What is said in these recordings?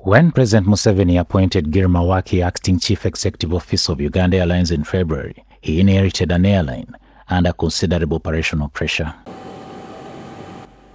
When President Museveni appointed Girma acting chief executive officer of Uganda Airlines in February, he inherited an airline under considerable operational pressure.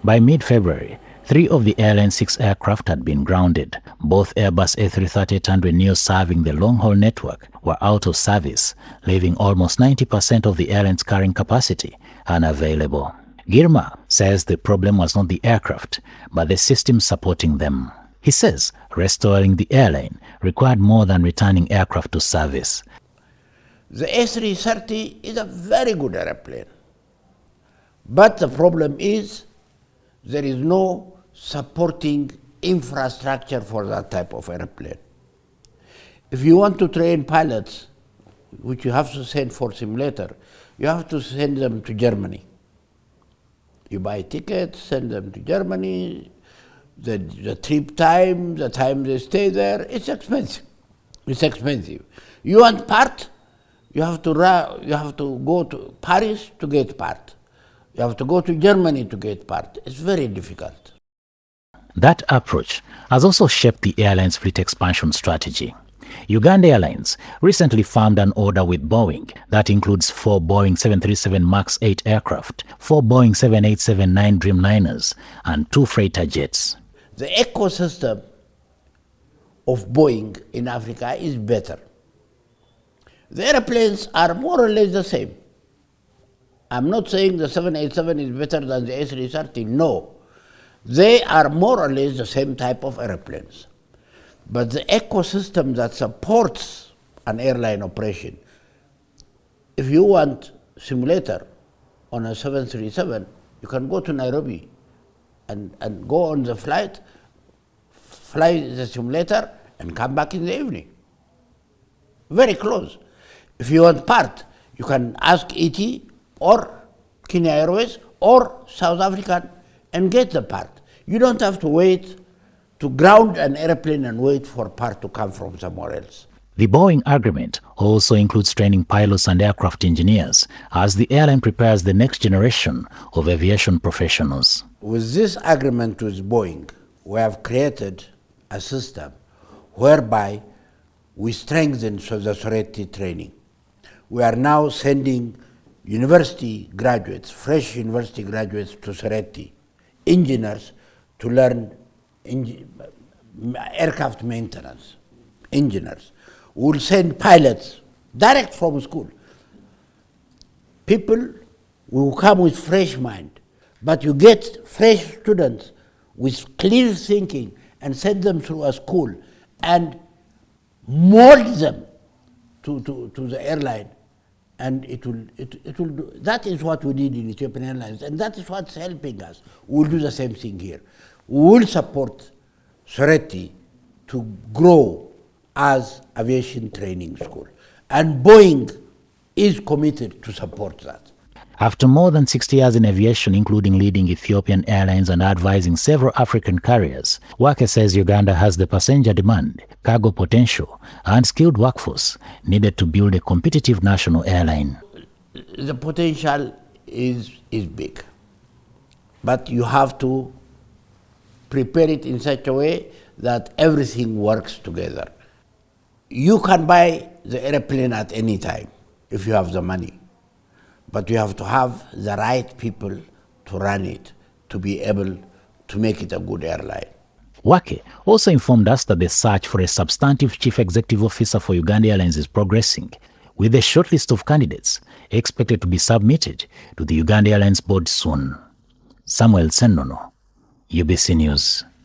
By mid-February, 3 of the airline's 6 aircraft had been grounded. Both Airbus A330-800neo serving the long-haul network were out of service, leaving almost 90% of the airline's carrying capacity unavailable. Girma says the problem was not the aircraft, but the systems supporting them. He says restoring the airline required more than returning aircraft to service. The A330 is a very good airplane, but the problem is there is no supporting infrastructure for that type of airplane. If you want to train pilots, which you have to send for simulator, you have to send them to Germany. You buy tickets, send them to Germany, the trip time, the time they stay there, it's expensive. It's expensive. You want part, you have to go to Paris to get part. You have to go to Germany to get part. It's very difficult. That approach has also shaped the airline's fleet expansion strategy. Uganda Airlines recently firmed an order with Boeing that includes 4 Boeing 737 MAX 8 aircraft, 4 Boeing 7879 Dreamliners, and 2 freighter jets. The ecosystem of Boeing in Africa is better. The airplanes are more or less the same. I'm not saying the 787 is better than the A330, no. They are more or less the same type of airplanes. But the ecosystem that supports an airline operation, if you want simulator on a 737, you can go to Nairobi and go on the flight, fly the simulator, and come back in the evening. Very close. If you want part, you can ask ET or Kenya Airways or South African and get the part. You don't have to wait to ground an airplane and wait for part to come from somewhere else. The Boeing agreement also includes training pilots and aircraft engineers as the airline prepares the next generation of aviation professionals. With this agreement with Boeing, we have created a system whereby we strengthen the Soretti training. We are now sending university graduates, fresh university graduates to Soretti, engineers to learn aircraft maintenance, engineers. We will send pilots direct from school. People will come with fresh mind, but you get fresh students with clear thinking and send them through a school and mold them to the airline. And it will do. That is what we did in Ethiopian Airlines, and that is what's helping us. We'll do the same thing here. We will support Soretti to grow as aviation training school. And Boeing is committed to support that. After more than 60 years in aviation, including leading Ethiopian Airlines and advising several African carriers, Wake says Uganda has the passenger demand, cargo potential, and skilled workforce needed to build a competitive national airline. The potential is big, but you have to prepare it in such a way that everything works together. You can buy the airplane at any time if you have the money. But you have to have the right people to run it, to be able to make it a good airline. Wake also informed us that the search for a substantive chief executive officer for Uganda Airlines is progressing, with a shortlist of candidates expected to be submitted to the Uganda Airlines board soon. Ssenono, UBC News.